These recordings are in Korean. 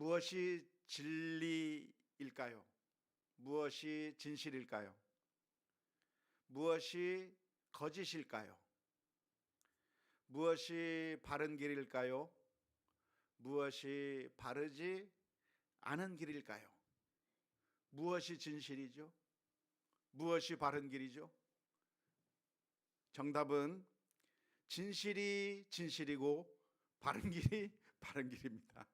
무엇이 진리일까요? 무엇이 진실일까요? 무엇이 거짓일까요? 무엇이 바른 길일까요? 무엇이 바르지 않은 길일까요? 무엇이 진실이죠? 무엇이 바른 길이죠? 정답은 진실이 진실이고 바른 길이 바른 길입니다.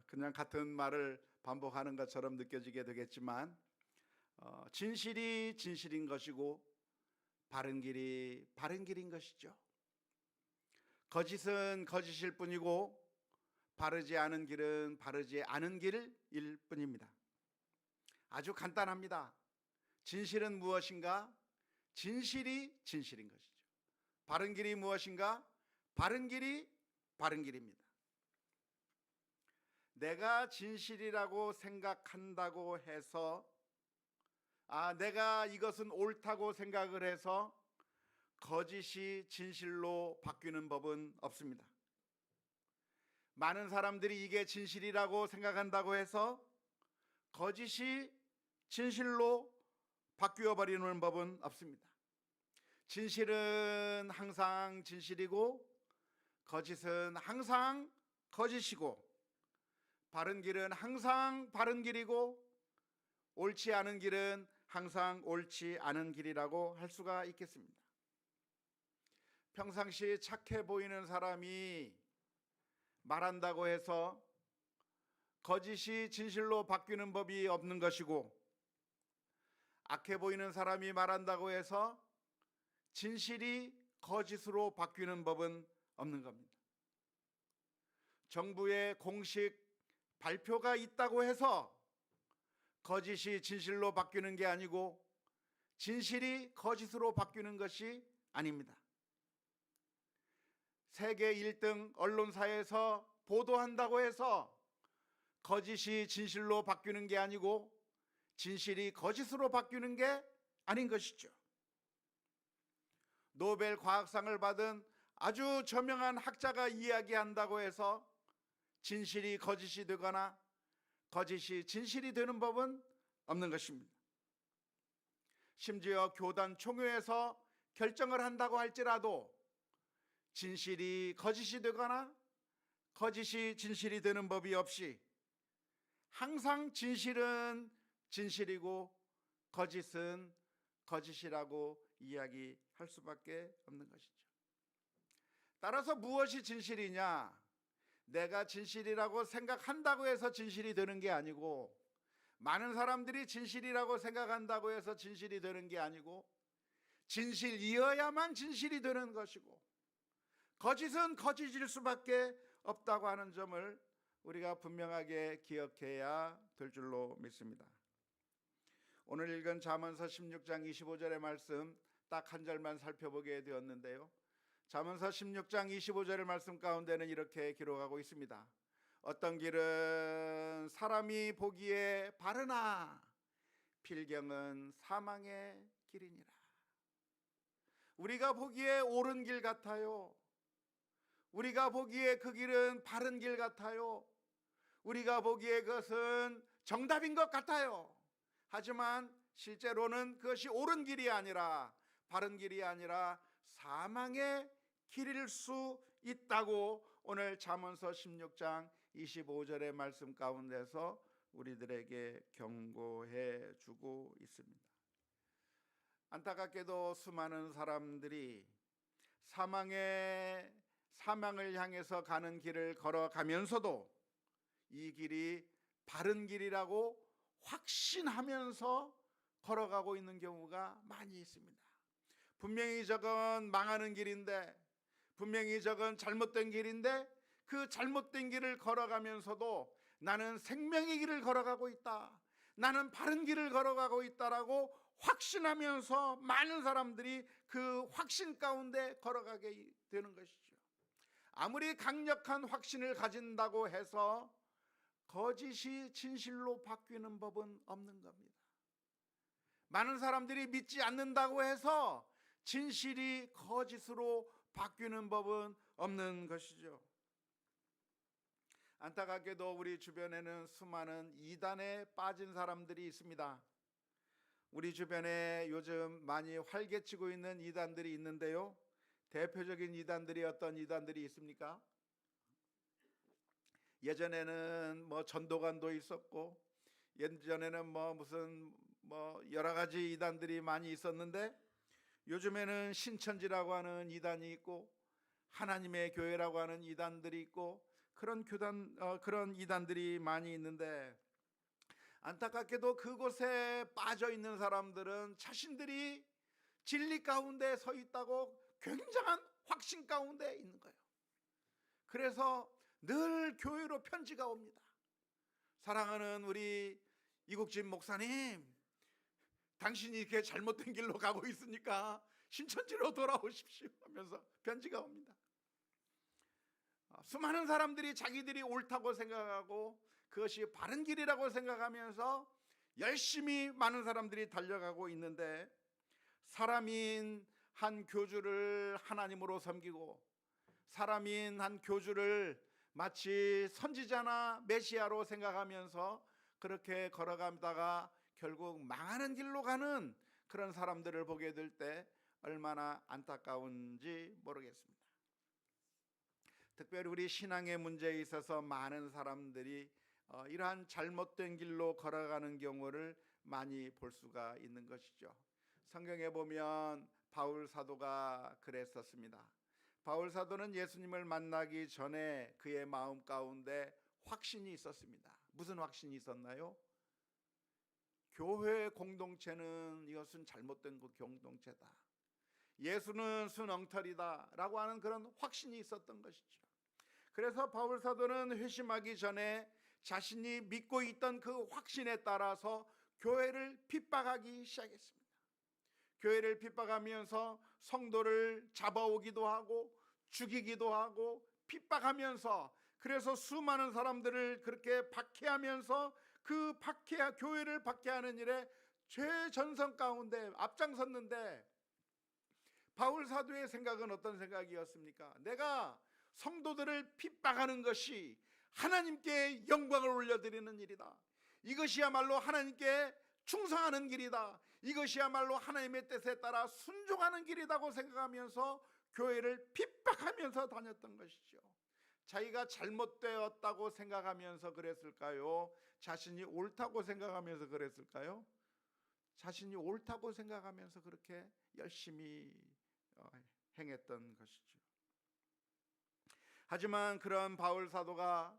그냥 같은 말을 반복하는 것처럼 느껴지게 되겠지만 진실이 진실인 것이고 바른 길이 바른 길인 것이죠. 거짓은 거짓일 뿐이고 바르지 않은 길은 바르지 않은 길일 뿐입니다. 아주 간단합니다. 진실은 무엇인가? 진실이 진실인 것이죠. 바른 길이 무엇인가? 바른 길이 바른 길입니다. 내가 진실이라고 생각한다고 해서 내가 이것은 옳다고 생각을 해서 거짓이 진실로 바뀌는 법은 없습니다. 많은 사람들이 이게 진실이라고 생각한다고 해서 거짓이 진실로 바뀌어 버리는 법은 없습니다. 진실은 항상 진실이고 거짓은 항상 거짓이고 바른 길은 항상 바른 길이고 옳지 않은 길은 항상 옳지 않은 길이라고 할 수가 있겠습니다. 평상시 착해 보이는 사람이 말한다고 해서 거짓이 진실로 바뀌는 법이 없는 것이고 악해 보이는 사람이 말한다고 해서 진실이 거짓으로 바뀌는 법은 없는 겁니다. 정부의 공식 발표가 있다고 해서 거짓이 진실로 바뀌는 게 아니고 진실이 거짓으로 바뀌는 것이 아닙니다. 세계 1등 언론사에서 보도한다고 해서 거짓이 진실로 바뀌는 게 아니고 진실이 거짓으로 바뀌는 게 아닌 것이죠. 노벨 과학상을 받은 아주 저명한 학자가 이야기한다고 해서 진실이 거짓이 되거나 거짓이 진실이 되는 법은 없는 것입니다. 심지어 교단 총회에서 결정을 한다고 할지라도 진실이 거짓이 되거나 거짓이 진실이 되는 법이 없이 항상 진실은 진실이고 거짓은 거짓이라고 이야기할 수밖에 없는 것이죠. 따라서 무엇이 진실이냐? 내가 진실이라고 생각한다고 해서 진실이 되는 게 아니고 많은 사람들이 진실이라고 생각한다고 해서 진실이 되는 게 아니고 진실이어야만 진실이 되는 것이고 거짓은 거짓일 수밖에 없다고 하는 점을 우리가 분명하게 기억해야 될 줄로 믿습니다. 오늘 읽은 잠언서 16장 25절의 말씀 딱 한 절만 살펴보게 되었는데요. 잠언서 16장 25절의 말씀 가운데는 이렇게 기록하고 있습니다. 어떤 길은 사람이 보기에 바르나 필경은 사망의 길이니라. 우리가 보기에 옳은 길 같아요. 우리가 보기에 그 길은 바른 길 같아요. 우리가 보기에 그것은 정답인 것 같아요. 하지만 실제로는 그것이 옳은 길이 아니라 바른 길이 아니라 사망의 길일 수 있다고 오늘 잠언서 16장 25절의 말씀 가운데서 우리들에게 경고해 주고 있습니다. 안타깝게도 수많은 사람들이 사망을 향해서 가는 길을 걸어가면서도 이 길이 바른 길이라고 확신하면서 걸어가고 있는 경우가 많이 있습니다. 분명히 저건 망하는 길인데, 분명히 저건 잘못된 길인데 그 잘못된 길을 걸어가면서도 나는 생명의 길을 걸어가고 있다, 나는 바른 길을 걸어가고 있다라고 확신하면서 많은 사람들이 그 확신 가운데 걸어가게 되는 것이죠. 아무리 강력한 확신을 가진다고 해서 거짓이 진실로 바뀌는 법은 없는 겁니다. 많은 사람들이 믿지 않는다고 해서 진실이 거짓으로 바뀌는 법은 없는 것이죠. 안타깝게도 우리 주변에는 수많은 이단에 빠진 사람들이 있습니다. 우리 주변에 요즘 많이 활개치고 있는 이단들이 있는데요, 대표적인 이단들이 어떤 이단들이 있습니까? 예전에는 전도관도 있었고, 예전에는 무슨 여러 가지 이단들이 많이 있었는데, 요즘에는 신천지라고 하는 이단이 있고 하나님의 교회라고 하는 이단들이 있고 그런 이단들이 많이 있는데, 안타깝게도 그곳에 빠져 있는 사람들은 자신들이 진리 가운데 서 있다고 굉장한 확신 가운데 있는 거예요. 그래서 늘 교회로 편지가 옵니다. 사랑하는 우리 이국진 목사님, 당신이 이렇게 잘못된 길로 가고 있으니까 신천지로 돌아오십시오 하면서 편지가 옵니다. 수많은 사람들이 자기들이 옳다고 생각하고 그것이 바른 길이라고 생각하면서 열심히 많은 사람들이 달려가고 있는데, 사람인 한 교주를 하나님으로 섬기고 사람인 한 교주를 마치 선지자나 메시아로 생각하면서 그렇게 걸어가다가 결국 망하는 길로 가는 그런 사람들을 보게 될 때 얼마나 안타까운지 모르겠습니다. 특별히 우리 신앙의 문제에 있어서 많은 사람들이 이러한 잘못된 길로 걸어가는 경우를 많이 볼 수가 있는 것이죠. 성경에 보면 바울 사도가 그랬었습니다. 바울 사도는 예수님을 만나기 전에 그의 마음 가운데 확신이 있었습니다. 무슨 확신이 있었나요? 교회 공동체는 이것은 잘못된 그 공동체다, 예수는 순엉터리다 라고 하는 그런 확신이 있었던 것이죠. 그래서 바울 사도는 회심하기 전에 자신이 믿고 있던 그 확신에 따라서 교회를 핍박하기 시작했습니다. 교회를 핍박하면서 성도를 잡아오기도 하고 죽이기도 하고 핍박하면서, 그래서 수많은 사람들을 그렇게 박해하면서 그 교회를 박해하는 일에 최전선 가운데 앞장섰는데, 바울 사도의 생각은 어떤 생각이었습니까? 내가 성도들을 핍박하는 것이 하나님께 영광을 올려드리는 일이다, 이것이야말로 하나님께 충성하는 길이다, 이것이야말로 하나님의 뜻에 따라 순종하는 길이라고 생각하면서 교회를 핍박하면서 다녔던 것이죠. 자기가 잘못되었다고 생각하면서 그랬을까요? 자신이 옳다고 생각하면서 그랬을까요? 자신이 옳다고 생각하면서 그렇게 열심히 행했던 것이죠. 하지만 그런 바울 사도가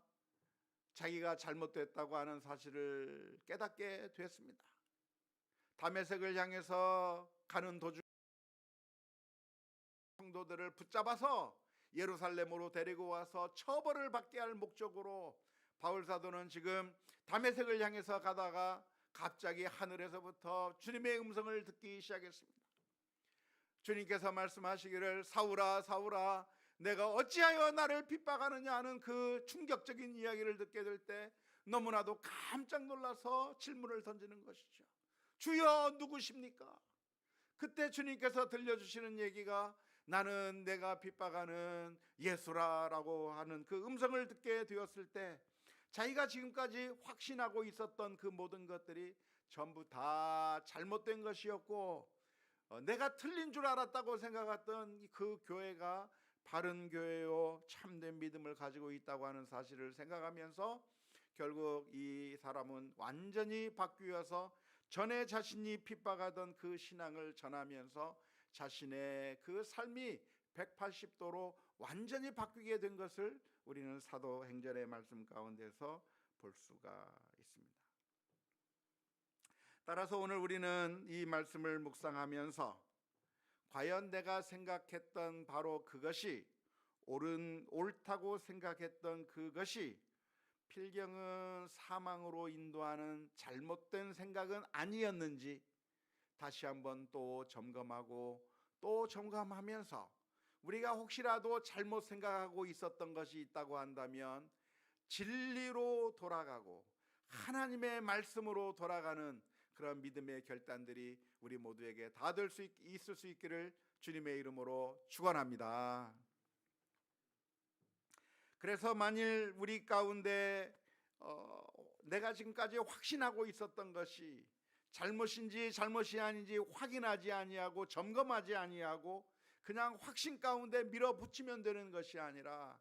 자기가 잘못됐다고 하는 사실을 깨닫게 됐습니다. 다메섹을 향해서 가는 도중 성도들을 붙잡아서 예루살렘으로 데리고 와서 처벌을 받게 할 목적으로 바울 사도는 지금 다메섹을 향해서 가다가 갑자기 하늘에서부터 주님의 음성을 듣기 시작했습니다. 주님께서 말씀하시기를 사울아 사울아 내가 어찌하여 나를 핍박하느냐 하는 그 충격적인 이야기를 듣게 될 때 너무나도 깜짝 놀라서 질문을 던지는 것이죠. 주여 누구십니까? 그때 주님께서 들려주시는 얘기가 나는 내가 핍박하는 예수라라고 하는 그 음성을 듣게 되었을 때, 자기가 지금까지 확신하고 있었던 그 모든 것들이 전부 다 잘못된 것이었고, 내가 틀린 줄 알았다고 생각했던 그 교회가 바른 교회요 참된 믿음을 가지고 있다고 하는 사실을 생각하면서 결국 이 사람은 완전히 바뀌어서 전에 자신이 핍박하던 그 신앙을 전하면서 자신의 그 삶이 180도로 완전히 바뀌게 된 것을 우리는 사도행전의 말씀 가운데서 볼 수가 있습니다. 따라서 오늘 우리는 이 말씀을 묵상하면서 과연 내가 생각했던 바로 그것이 옳다고 생각했던 그것이 필경은 사망으로 인도하는 잘못된 생각은 아니었는지 다시 한번 또 점검하고 또 점검하면서, 우리가 혹시라도 잘못 생각하고 있었던 것이 있다고 한다면 진리로 돌아가고 하나님의 말씀으로 돌아가는 그런 믿음의 결단들이 우리 모두에게 다 될 수 있을 수 있기를 주님의 이름으로 축원합니다. 그래서 만일 우리 가운데 내가 지금까지 확신하고 있었던 것이 잘못인지 잘못이 아닌지 확인하지 아니하고 점검하지 아니하고 그냥 확신 가운데 밀어붙이면 되는 것이 아니라,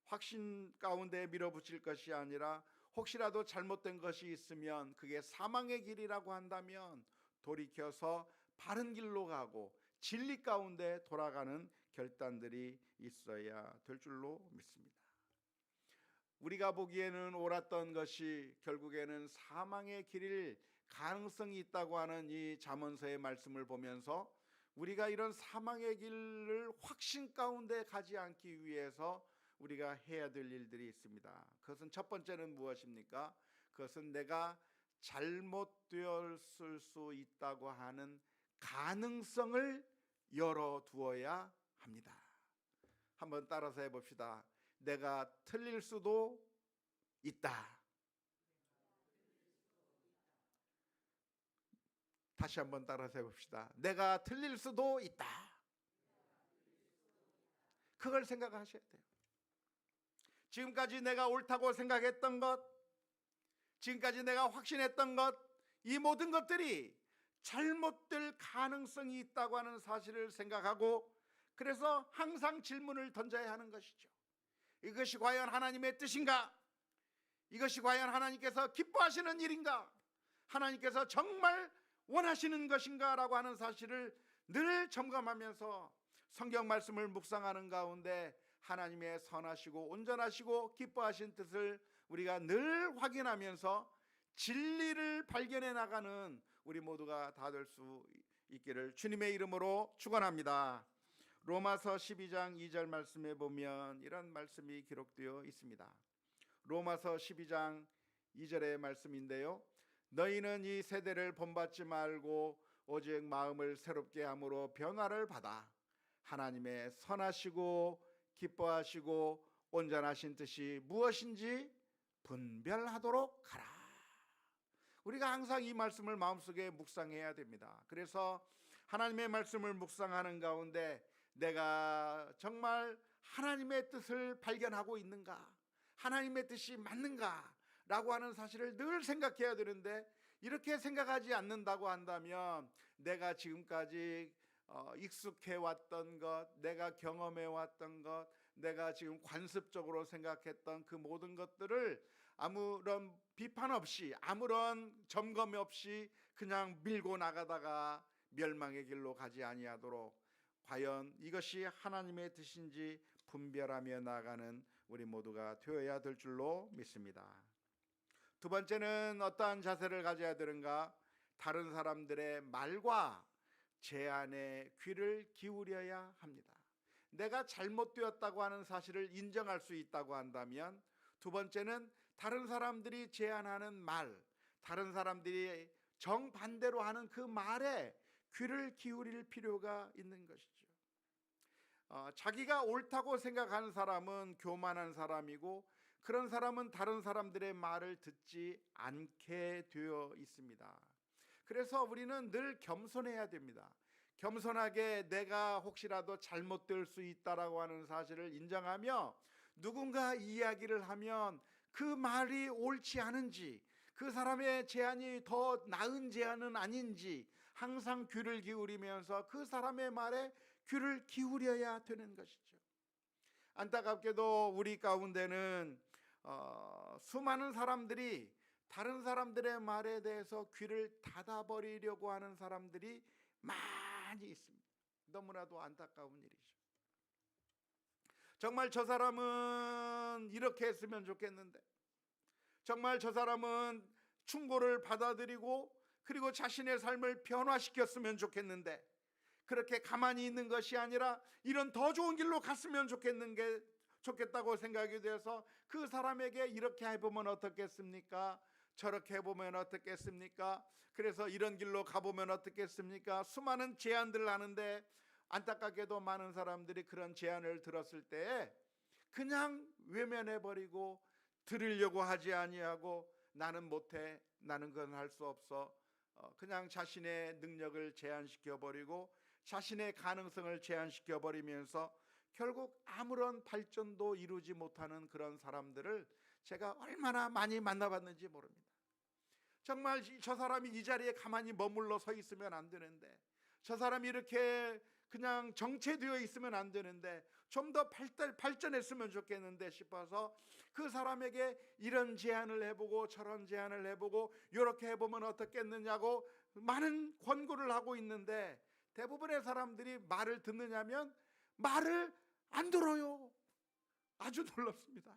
확신 가운데 밀어붙일 것이 아니라 혹시라도 잘못된 것이 있으면 그게 사망의 길이라고 한다면 돌이켜서 바른 길로 가고 진리 가운데 돌아가는 결단들이 있어야 될 줄로 믿습니다. 우리가 보기에는 옳았던 것이 결국에는 사망의 길일 가능성이 있다고 하는 이 잠언서의 말씀을 보면서 우리가 이런 사망의 길을 확신 가운데 가지 않기 위해서 우리가 해야 될 일들이 있습니다. 그것은 첫 번째는 무엇입니까? 그것은 내가 잘못되었을 수 있다고 하는 가능성을 열어두어야 합니다. 한번 따라서 해봅시다. 내가 틀릴 수도 있다. 다시 한번 따라서 해봅시다. 내가 틀릴 수도 있다. 그걸 생각하셔야 돼요. 지금까지 내가 옳다고 생각했던 것, 지금까지 내가 확신했던 것, 이 모든 것들이 잘못될 가능성이 있다고 하는 사실을 생각하고, 그래서 항상 질문을 던져야 하는 것이죠. 이것이 과연 하나님의 뜻인가? 이것이 과연 하나님께서 기뻐하시는 일인가? 하나님께서 정말 원하시는 것인가? 라고 하는 사실을 늘 점검하면서 성경 말씀을 묵상하는 가운데 하나님의 선하시고 온전하시고 기뻐하신 뜻을 우리가 늘 확인하면서 진리를 발견해 나가는 우리 모두가 다 될 수 있기를 주님의 이름으로 축원합니다. 로마서 12장 2절 말씀에 보면 이런 말씀이 기록되어 있습니다. 로마서 12장 2절의 말씀인데요, 너희는 이 세대를 본받지 말고 오직 마음을 새롭게 함으로 변화를 받아 하나님의 선하시고 기뻐하시고 온전하신 뜻이 무엇인지 분별하도록 하라. 우리가 항상 이 말씀을 마음속에 묵상해야 됩니다. 그래서 하나님의 말씀을 묵상하는 가운데 내가 정말 하나님의 뜻을 발견하고 있는가, 하나님의 뜻이 맞는가 라고 하는 사실을 늘 생각해야 되는데, 이렇게 생각하지 않는다고 한다면 내가 지금까지 익숙해왔던 것, 내가 경험해왔던 것, 내가 지금 관습적으로 생각했던 그 모든 것들을 아무런 비판 없이, 아무런 점검 없이 그냥 밀고 나가다가 멸망의 길로 가지 아니하도록 과연 이것이 하나님의 뜻인지 분별하며 나가는 우리 모두가 되어야 될 줄로 믿습니다. 두 번째는 어떠한 자세를 가져야 되는가? 다른 사람들의 말과 제안에 귀를 기울여야 합니다. 내가 잘못되었다고 하는 사실을 인정할 수 있다고 한다면, 두 번째는 다른 사람들이 제안하는 말, 다른 사람들이 정반대로 하는 그 말에 귀를 기울일 필요가 있는 것이죠. 자기가 옳다고 생각하는 사람은 교만한 사람이고, 그런 사람은 다른 사람들의 말을 듣지 않게 되어 있습니다. 그래서 우리는 늘 겸손해야 됩니다. 겸손하게 내가 혹시라도 잘못될 수 있다라고 하는 사실을 인정하며 누군가 이야기를 하면 그 말이 옳지 않은지, 그 사람의 제안이 더 나은 제안은 아닌지 항상 귀를 기울이면서 그 사람의 말에 귀를 기울여야 되는 것이죠. 안타깝게도 우리 가운데는 수많은 사람들이 다른 사람들의 말에 대해서 귀를 닫아버리려고 하는 사람들이 많이 있습니다. 너무나도 안타까운 일이죠. 정말 저 사람은 이렇게 했으면 좋겠는데, 정말 저 사람은 충고를 받아들이고 그리고 자신의 삶을 변화시켰으면 좋겠는데, 그렇게 가만히 있는 것이 아니라 이런 더 좋은 길로 갔으면 좋겠다고 생각이 되어서 그 사람에게 이렇게 해보면 어떻겠습니까? 저렇게 해보면 어떻겠습니까? 그래서 이런 길로 가보면 어떻겠습니까? 수많은 제안들을 하는데, 안타깝게도 많은 사람들이 그런 제안을 들었을 때 그냥 외면해버리고 들으려고 하지 아니하고 나는 못해, 나는 그건 할 수 없어, 그냥 자신의 능력을 제한시켜버리고 자신의 가능성을 제한시켜버리면서 결국 아무런 발전도 이루지 못하는 그런 사람들을 제가 얼마나 많이 만나봤는지 모릅니다. 정말 저 사람이 이 자리에 가만히 머물러 서 있으면 안 되는데, 저 사람이 이렇게 그냥 정체되어 있으면 안 되는데, 좀 더 발전했으면 좋겠는데 싶어서 그 사람에게 이런 제안을 해보고 저런 제안을 해보고 이렇게 해보면 어떻겠느냐고 많은 권고를 하고 있는데, 대부분의 사람들이 말을 듣느냐면 말을 안 들어요. 아주 놀랍습니다.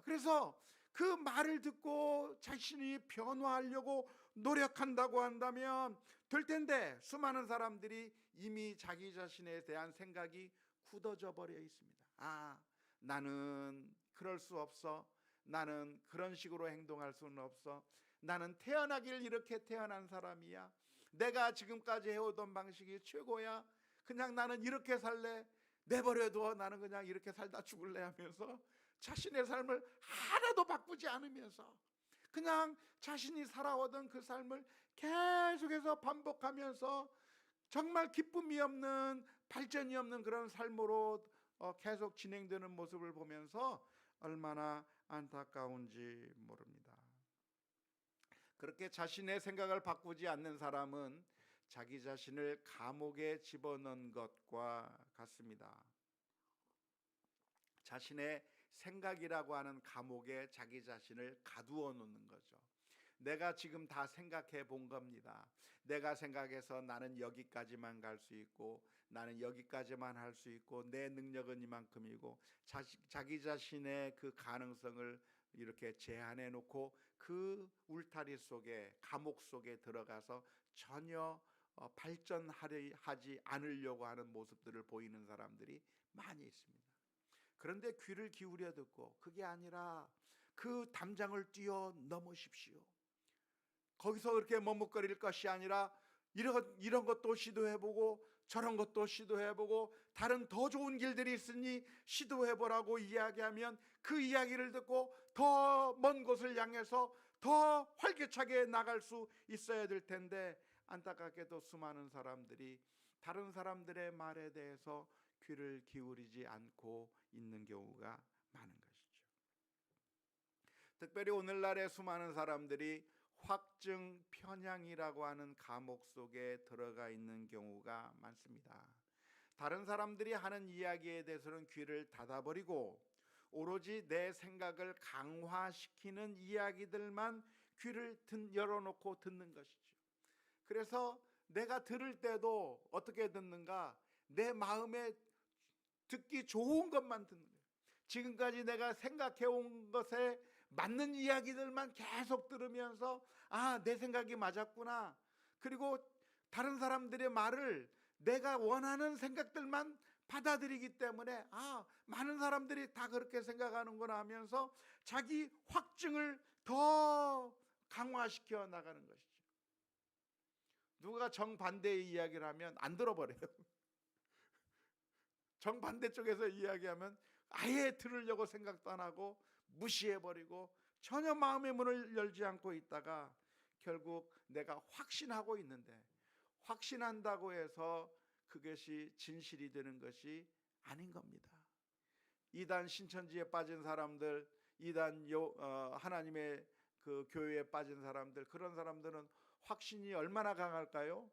그래서 그 말을 듣고 자신이 변화하려고 노력한다고 한다면 될 텐데, 수많은 사람들이 이미 자기 자신에 대한 생각이 굳어져 버려 있습니다. 나는 그럴 수 없어. 나는 그런 식으로 행동할 수는 없어. 나는 태어나길 이렇게 태어난 사람이야. 내가 지금까지 해오던 방식이 최고야. 그냥 나는 이렇게 살래. 내버려둬. 나는 그냥 이렇게 살다 죽을래 하면서 자신의 삶을 하나도 바꾸지 않으면서 그냥 자신이 살아오던 그 삶을 계속해서 반복하면서 정말 기쁨이 없는, 발전이 없는 그런 삶으로 계속 진행되는 모습을 보면서 얼마나 안타까운지 모릅니다. 그렇게 자신의 생각을 바꾸지 않는 사람은 자기 자신을 감옥에 집어넣은 것과 같습니다. 자신의 생각이라고 하는 감옥에 자기 자신을 가두어 놓는 거죠. 내가 지금 다 생각해 본 겁니다. 내가 생각해서 나는 여기까지만 갈 수 있고, 나는 여기까지만 할 수 있고, 내 능력은 이만큼이고, 자기 자신의 그 가능성을 이렇게 제한해 놓고 그 울타리 속에, 감옥 속에 들어가서 전혀 발전하지 않으려고 하는 모습들을 보이는 사람들이 많이 있습니다. 그런데 귀를 기울여 듣고, 그게 아니라 그 담장을 뛰어넘으십시오. 거기서 그렇게 머뭇거릴 것이 아니라 이런 것도 시도해보고 저런 것도 시도해보고 다른 더 좋은 길들이 있으니 시도해보라고 이야기하면 그 이야기를 듣고 더 먼 곳을 향해서 더 활기차게 나갈 수 있어야 될 텐데, 안타깝게도 수많은 사람들이 다른 사람들의 말에 대해서 귀를 기울이지 않고 있는 경우가 많은 것이죠. 특별히 오늘날의 수많은 사람들이 확증 편향이라고 하는 감옥 속에 들어가 있는 경우가 많습니다. 다른 사람들이 하는 이야기에 대해서는 귀를 닫아버리고 오로지 내 생각을 강화시키는 이야기들만 귀를 열어놓고 듣는 것이죠. 그래서 내가 들을 때도 어떻게 듣는가? 내 마음에 듣기 좋은 것만 듣는 거예요. 지금까지 내가 생각해온 것에 맞는 이야기들만 계속 들으면서 내 생각이 맞았구나. 그리고 다른 사람들의 말을 내가 원하는 생각들만 받아들이기 때문에 많은 사람들이 다 그렇게 생각하는구나 하면서 자기 확증을 더 강화시켜 나가는 것이죠. 누가 정반대의 이야기를 하면 안 들어버려요. 정반대 쪽에서 이야기하면 아예 들으려고 생각도 안 하고 무시해버리고 전혀 마음의 문을 열지 않고 있다가 결국 내가 확신하고 있는데, 확신한다고 해서 그것이 진실이 되는 것이 아닌 겁니다. 이단 신천지에 빠진 사람들, 이단 하나님의 그 교회에 빠진 사람들, 그런 사람들은 확신이 얼마나 강할까요?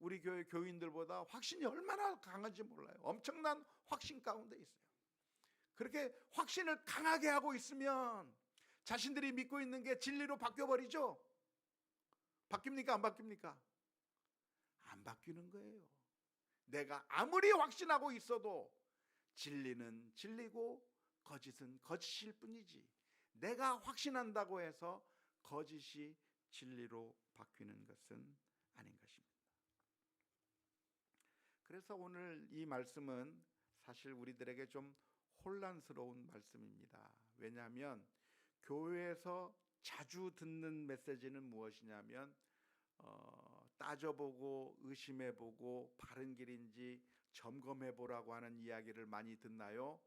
우리 교회 교인들보다 확신이 얼마나 강한지 몰라요. 엄청난 확신 가운데 있어요. 그렇게 확신을 강하게 하고 있으면 자신들이 믿고 있는 게 진리로 바뀌어버리죠. 바뀝니까? 안 바뀝니까? 안 바뀌는 거예요. 내가 아무리 확신하고 있어도 진리는 진리고 거짓은 거짓일 뿐이지, 내가 확신한다고 해서 거짓이 진리로 바뀌는 것은 아닌 것입니다. 그래서 오늘 이 말씀은 사실 우리들에게 좀 혼란스러운 말씀입니다. 왜냐하면 교회에서 자주 듣는 메시지는 무엇이냐면 따져보고 의심해보고 바른 길인지 점검해보라고 하는 이야기를 많이 듣나요?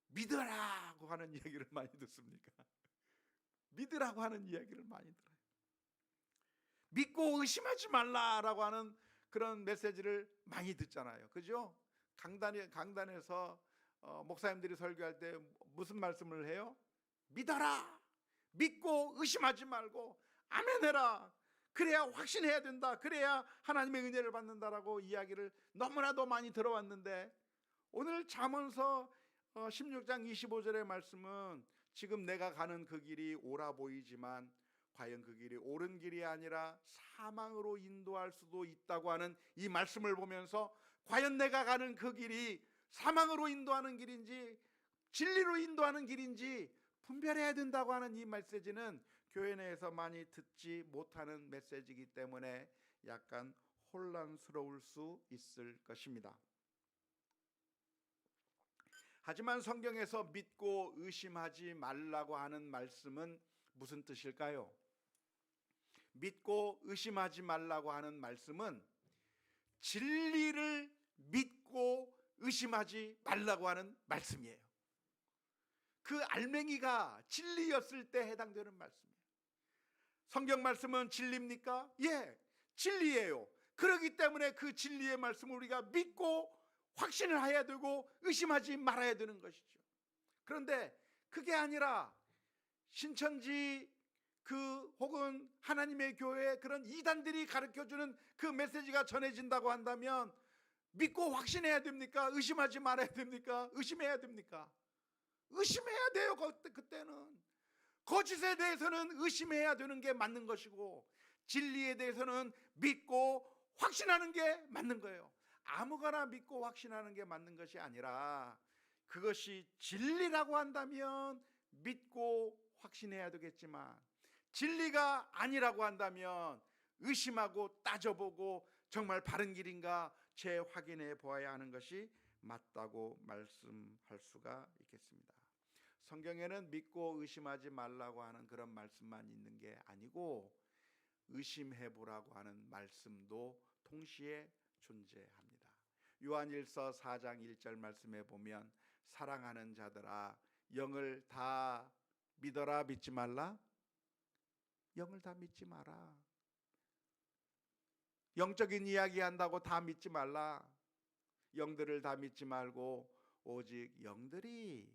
믿으라고 하는 이야기를 많이 듣습니까? 믿으라고 하는 이야기를 많이 들어요. 믿고 의심하지 말라라고 하는 그런 메시지를 많이 듣잖아요. 그죠? 강단에서 목사님들이 설교할 때 무슨 말씀을 해요? 믿어라. 믿고 의심하지 말고 아멘해라. 그래야 확신해야 된다. 그래야 하나님의 은혜를 받는다라고 이야기를 너무나도 많이 들어왔는데, 오늘 잠언서 16장 25절의 말씀은 지금 내가 가는 그 길이 옳아 보이지만 과연 그 길이 옳은 길이 아니라 사망으로 인도할 수도 있다고 하는 이 말씀을 보면서 과연 내가 가는 그 길이 사망으로 인도하는 길인지 진리로 인도하는 길인지 분별해야 된다고 하는 이 메시지는 교회 내에서 많이 듣지 못하는 메시지이기 때문에 약간 혼란스러울 수 있을 것입니다. 하지만 성경에서 믿고 의심하지 말라고 하는 말씀은 무슨 뜻일까요? 믿고 의심하지 말라고 하는 말씀은 진리를 믿고 의심하지 말라고 하는 말씀이에요. 그 알맹이가 진리였을 때 해당되는 말씀이에요. 성경 말씀은 진리입니까? 예, 진리예요. 그렇기 때문에 그 진리의 말씀을 우리가 믿고 확신을 해야 되고 의심하지 말아야 되는 것이죠. 그런데 그게 아니라 신천지 혹은 하나님의 교회 그런 이단들이 가르쳐주는 그 메시지가 전해진다고 한다면 믿고 확신해야 됩니까? 의심하지 말아야 됩니까? 의심해야 됩니까? 의심해야 돼요. 그때는 거짓에 대해서는 의심해야 되는 게 맞는 것이고 진리에 대해서는 믿고 확신하는 게 맞는 거예요. 아무거나 믿고 확신하는 게 맞는 것이 아니라 그것이 진리라고 한다면 믿고 확신해야 되겠지만 진리가 아니라고 한다면 의심하고 따져보고 정말 바른 길인가 재확인해 보아야 하는 것이 맞다고 말씀할 수가 있겠습니다. 성경에는 믿고 의심하지 말라고 하는 그런 말씀만 있는 게 아니고 의심해 보라고 하는 말씀도 동시에 존재합니다. 요한일서 4장 1절 말씀에 보면 사랑하는 자들아 영을 다 믿어라. 믿지 말라? 영을 다 믿지 마라. 영적인 이야기 한다고 다 믿지 말라. 영들을 다 믿지 말고 오직 영들이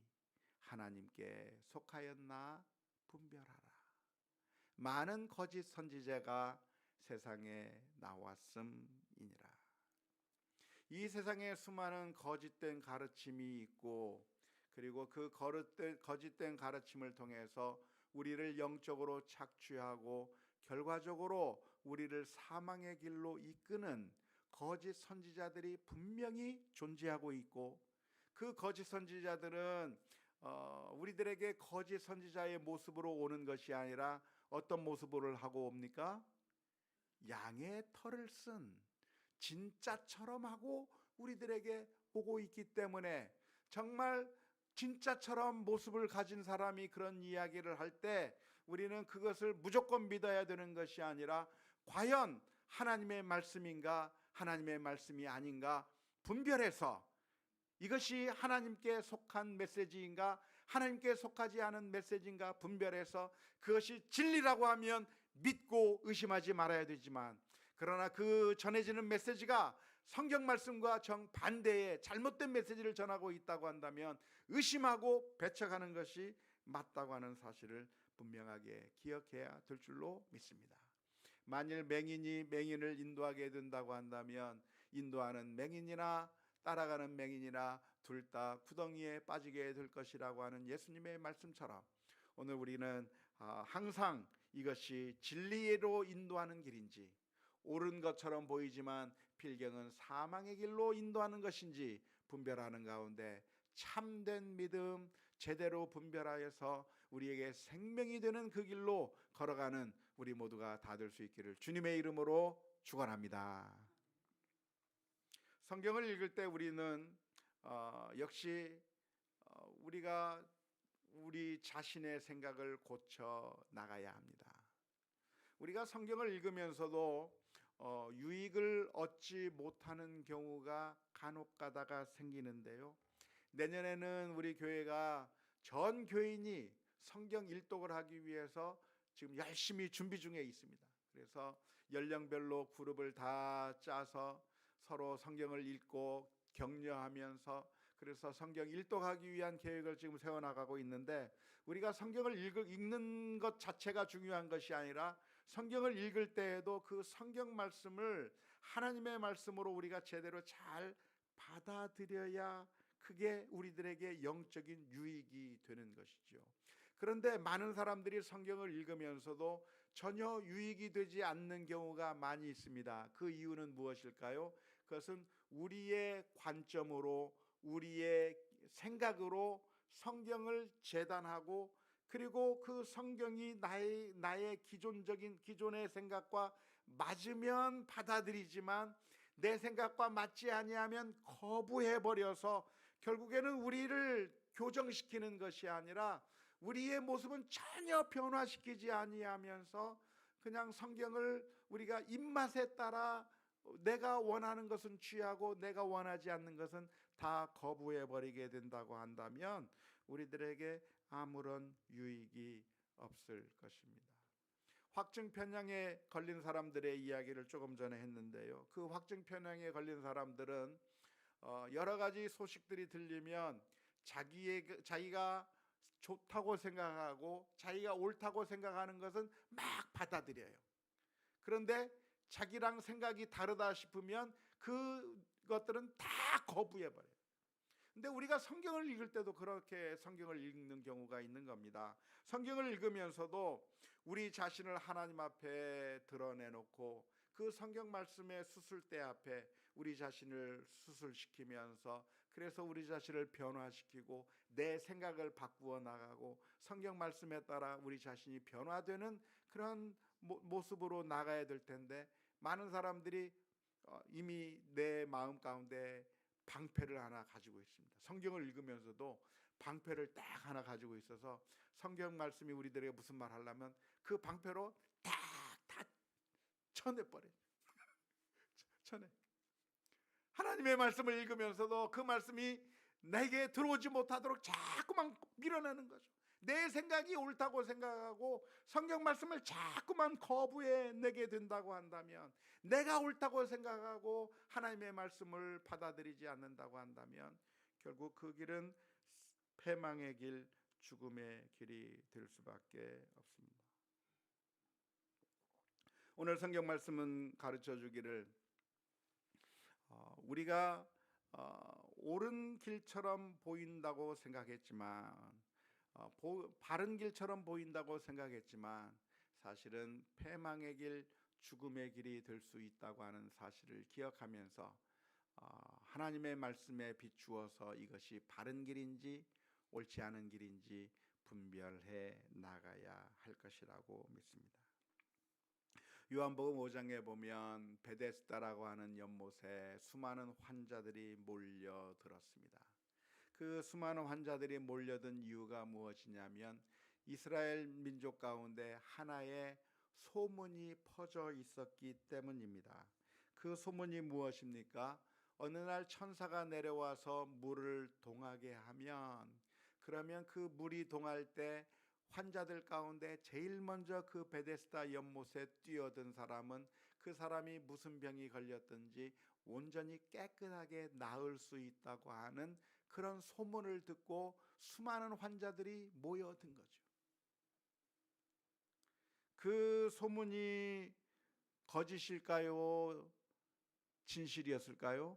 하나님께 속하였나 분별하라. 많은 거짓 선지자가 세상에 나왔음이니라. 이 세상에 수많은 거짓된 가르침이 있고 그리고 그 거짓된 가르침을 통해서 우리를 영적으로 착취하고 결과적으로 우리를 사망의 길로 이끄는 거짓 선지자들이 분명히 존재하고 있고 그 거짓 선지자들은 우리들에게 거짓 선지자의 모습으로 오는 것이 아니라 어떤 모습을 하고 옵니까? 양의 털을 쓴 진짜처럼 하고 우리들에게 오고 있기 때문에 정말 진짜처럼 모습을 가진 사람이 그런 이야기를 할 때 우리는 그것을 무조건 믿어야 되는 것이 아니라 과연 하나님의 말씀인가 하나님의 말씀이 아닌가 분별해서 이것이 하나님께 속한 메시지인가 하나님께 속하지 않은 메시지인가 분별해서 그것이 진리라고 하면 믿고 의심하지 말아야 되지만 그러나 그 전해지는 메시지가 성경 말씀과 정반대의 잘못된 메시지를 전하고 있다고 한다면 의심하고 배척하는 것이 맞다고 하는 사실을 분명하게 기억해야 될 줄로 믿습니다. 만일 맹인이 맹인을 인도하게 된다고 한다면 인도하는 맹인이나 따라가는 맹인이나 둘 다 구덩이에 빠지게 될 것이라고 하는 예수님의 말씀처럼 오늘 우리는 항상 이것이 진리로 인도하는 길인지 옳은 것처럼 보이지만 필경은 사망의 길로 인도하는 것인지 분별하는 가운데 참된 믿음 제대로 분별하여서 우리에게 생명이 되는 그 길로 걸어가는 우리 모두가 다 될 수 있기를 주님의 이름으로 축원합니다. 성경을 읽을 때 우리는 역시 우리가 우리 자신의 생각을 고쳐 나가야 합니다. 우리가 성경을 읽으면서도 유익을 얻지 못하는 경우가 간혹 가다가 생기는데요. 내년에는 우리 교회가 전 교인이 성경 일독을 하기 위해서 지금 열심히 준비 중에 있습니다. 그래서 연령별로 그룹을 다 짜서 서로 성경을 읽고 격려하면서 그래서 성경 일독하기 위한 계획을 지금 세워나가고 있는데, 우리가 성경을 읽는 것 자체가 중요한 것이 아니라 성경을 읽을 때에도 그 성경 말씀을 하나님의 말씀으로 우리가 제대로 잘 받아들여야 그게 우리들에게 영적인 유익이 되는 것이죠. 그런데 많은 사람들이 성경을 읽으면서도 전혀 유익이 되지 않는 경우가 많이 있습니다. 그 이유는 무엇일까요? 그것은 우리의 관점으로, 우리의 생각으로 성경을 재단하고, 그리고 그 성경이 나의 기존의 생각과 맞으면 받아들이지만 내 생각과 맞지 아니하면 거부해 버려서 결국에는 우리를 교정시키는 것이 아니라 우리의 모습은 전혀 변화시키지 아니하면서 그냥 성경을 우리가 입맛에 따라 내가 원하는 것은 취하고 내가 원하지 않는 것은 다 거부해 버리게 된다고 한다면 우리들에게 아무런 유익이 없을 것입니다. 확증 편향에 걸린 사람들의 이야기를 조금 전에 했는데요. 그 확증 편향에 걸린 사람들은 여러 가지 소식들이 들리면 자기가 좋다고 생각하고 자기가 옳다고 생각하는 것은 막 받아들여요. 그런데 자기랑 생각이 다르다 싶으면 그것들은 다 거부해버려요. 근데 우리가 성경을 읽을 때도 그렇게 성경을 읽는 경우가 있는 겁니다. 성경을 읽으면서도 우리 자신을 하나님 앞에 드러내놓고 그 성경 말씀의 수술대 앞에 우리 자신을 수술시키면서, 그래서 우리 자신을 변화시키고 내 생각을 바꾸어 나가고 성경 말씀에 따라 우리 자신이 변화되는 그런 모습으로 나가야 될 텐데, 많은 사람들이 이미 내 마음 가운데 방패를 하나 가지고 있습니다. 성경을 읽으면서도 방패를 딱 하나 가지고 있어서 성경 말씀이 우리들에게 무슨 말 하려면 그 방패로 다 쳐내버려요. 쳐내. 하나님의 말씀을 읽으면서도 그 말씀이 내게 들어오지 못하도록 자꾸만 밀어내는 거죠. 내 생각이 옳다고 생각하고 성경 말씀을 자꾸만 거부해 내게 된다고 한다면, 내가 옳다고 생각하고 하나님의 말씀을 받아들이지 않는다고 한다면 결국 그 길은 패망의 길, 죽음의 길이 될 수밖에 없습니다. 오늘 성경 말씀은 가르쳐 주기를 우리가 옳은 길처럼 보인다고 생각했지만, 바른 길처럼 보인다고 생각했지만 사실은 패망의 길, 죽음의 길이 될 수 있다고 하는 사실을 기억하면서 하나님의 말씀에 비추어서 이것이 바른 길인지 옳지 않은 길인지 분별해 나가야 할 것이라고 믿습니다. 요한복음 5장에 보면 베데스다라고 하는 연못에 수많은 환자들이 몰려들었습니다. 그 수많은 환자들이 몰려든 이유가 무엇이냐면 이스라엘 민족 가운데 하나의 소문이 퍼져 있었기 때문입니다. 그 소문이 무엇입니까? 어느 날 천사가 내려와서 물을 동하게 하면, 그러면 그 물이 동할 때 환자들 가운데 제일 먼저 그 베데스다 연못에 뛰어든 사람은 그 사람이 무슨 병이 걸렸든지 온전히 깨끗하게 나을 수 있다고 하는 그런 소문을 듣고 수많은 환자들이 모여든 거죠. 그 소문이 거짓일까요? 진실이었을까요?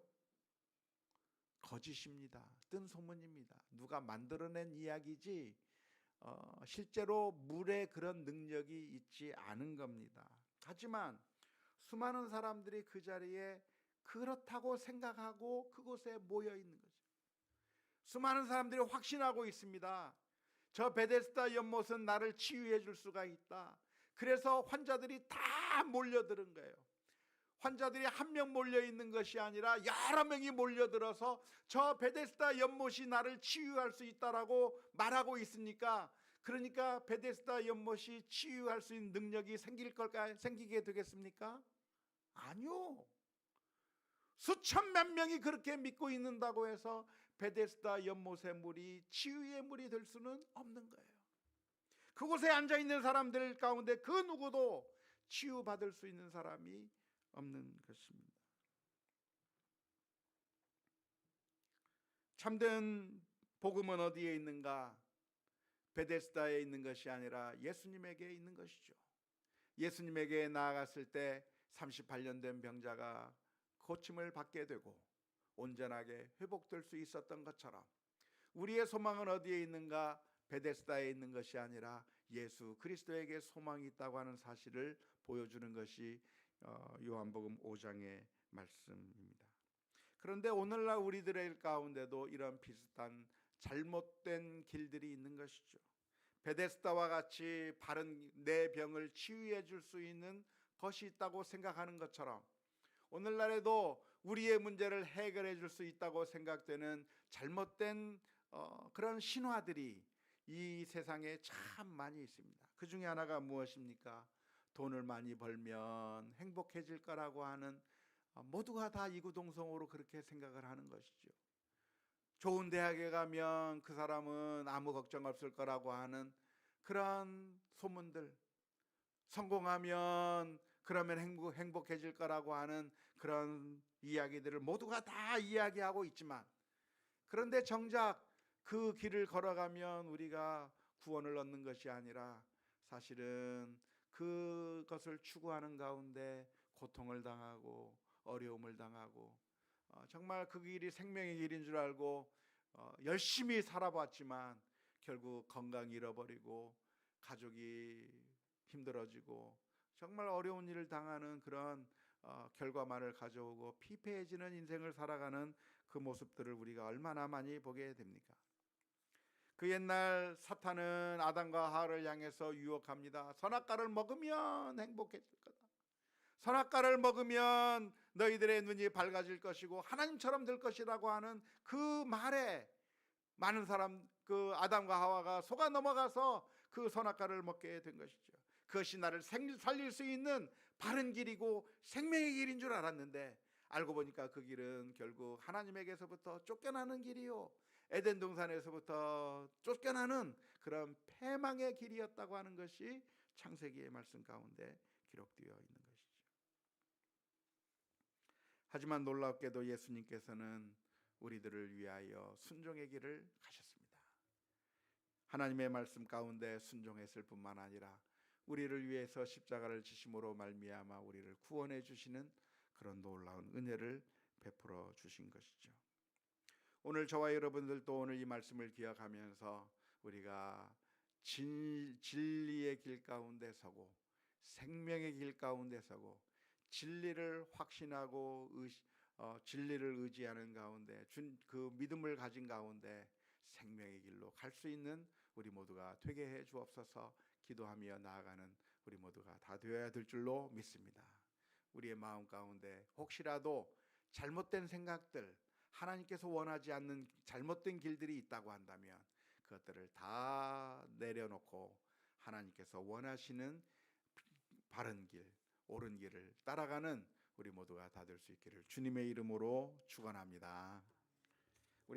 거짓입니다. 뜬 소문입니다. 누가 만들어낸 이야기지 실제로 물에 그런 능력이 있지 않은 겁니다. 하지만 수많은 사람들이 그 자리에 그렇다고 생각하고 그곳에 모여 있는 거죠. 수많은 사람들이 확신하고 있습니다. 저 베데스다 연못은 나를 치유해 줄 수가 있다. 그래서 환자들이 다 몰려드는 거예요. 환자들이 한 명 몰려 있는 것이 아니라 여러 명이 몰려들어서 저 베데스다 연못이 나를 치유할 수 있다라고 말하고 있으니까, 그러니까 베데스다 연못이 치유할 수 있는 능력이 생기게 되겠습니까? 아니요. 수천만 명이 그렇게 믿고 있는다고 해서 베데스다 연못의 물이 치유의 물이 될 수는 없는 거예요. 그곳에 앉아 있는 사람들 가운데 그 누구도 치유받을 수 있는 사람이 없는 것입니다. 참된 복음은 어디에 있는가? 베데스다에 있는 것이 아니라 예수님에게 있는 것이죠. 예수님에게 나아갔을 때 38년 된 병자가 고침을 받게 되고 온전하게 회복될 수 있었던 것처럼 우리의 소망은 어디에 있는가? 베데스다에 있는 것이 아니라 예수 그리스도에게 소망이 있다고 하는 사실을 보여주는 것이 요한복음 5장의 말씀입니다. 그런데 오늘날 우리들의 가운데도 이런 비슷한 잘못된 길들이 있는 것이죠. 베데스다와 같이 바른 내 병을 치유해 줄 수 있는 것이 있다고 생각하는 것처럼 오늘날에도 우리의 문제를 해결해 줄 수 있다고 생각되는 잘못된 그런 신화들이 이 세상에 참 많이 있습니다. 그 중에 하나가 무엇입니까? 돈을 많이 벌면 행복해질 거라고 하는, 모두가 다 이구동성으로 그렇게 생각을 하는 것이죠. 좋은 대학에 가면 그 사람은 아무 걱정 없을 거라고 하는 그런 소문들, 성공하면 그러면 행복해질 거라고 하는 그런 이야기들을 모두가 다 이야기하고 있지만, 그런데 정작 그 길을 걸어가면 우리가 구원을 얻는 것이 아니라 사실은 그것을 추구하는 가운데 고통을 당하고 어려움을 당하고, 정말 그 길이 생명의 길인 줄 알고 열심히 살아봤지만 결국 건강 잃어버리고 가족이 힘들어지고 정말 어려운 일을 당하는 그런 결과만을 가져오고 피폐해지는 인생을 살아가는 그 모습들을 우리가 얼마나 많이 보게 됩니까? 그 옛날 사탄은 아담과 하와를 향해서 유혹합니다. 선악과를 먹으면 행복해질 거다. 선악과를 먹으면 너희들의 눈이 밝아질 것이고 하나님처럼 될 것이라고 하는 그 말에 많은 사람, 그 아담과 하와가 속아 넘어가서 그 선악과를 먹게 된 것이죠. 그것이 나를 살릴 수 있는 바른 길이고 생명의 길인 줄 알았는데 알고 보니까 그 길은 결국 하나님에게서부터 쫓겨나는 길이요, 에덴 동산에서부터 쫓겨나는 그런 패망의 길이었다고 하는 것이 창세기의 말씀 가운데 기록되어 있는 것이죠. 하지만 놀랍게도 예수님께서는 우리들을 위하여 순종의 길을 가셨습니다. 하나님의 말씀 가운데 순종했을 뿐만 아니라 우리를 위해서 십자가를 지심으로 말미암아 우리를 구원해 주시는 그런 놀라운 은혜를 베풀어 주신 것이죠. 오늘 저와 여러분들도 오늘 이 말씀을 기억하면서 우리가 진리의 길 가운데 서고 생명의 길 가운데 서고 진리를 확신하고 진리를 의지하는 가운데 그 믿음을 가진 가운데 생명의 길로 갈 수 있는 우리 모두가 되게 해 주옵소서. 기도하며 나아가는 우리 모두가 다 되어야 될 줄로 믿습니다. 우리의 마음 가운데 혹시라도 잘못된 생각들, 하나님께서 원하지 않는 잘못된 길들이 있다고 한다면 그것들을 다 내려놓고 하나님께서 원하시는 바른 길, 옳은 길을 따라가는 우리 모두가 다 될 수 있기를 주님의 이름으로 축원합니다.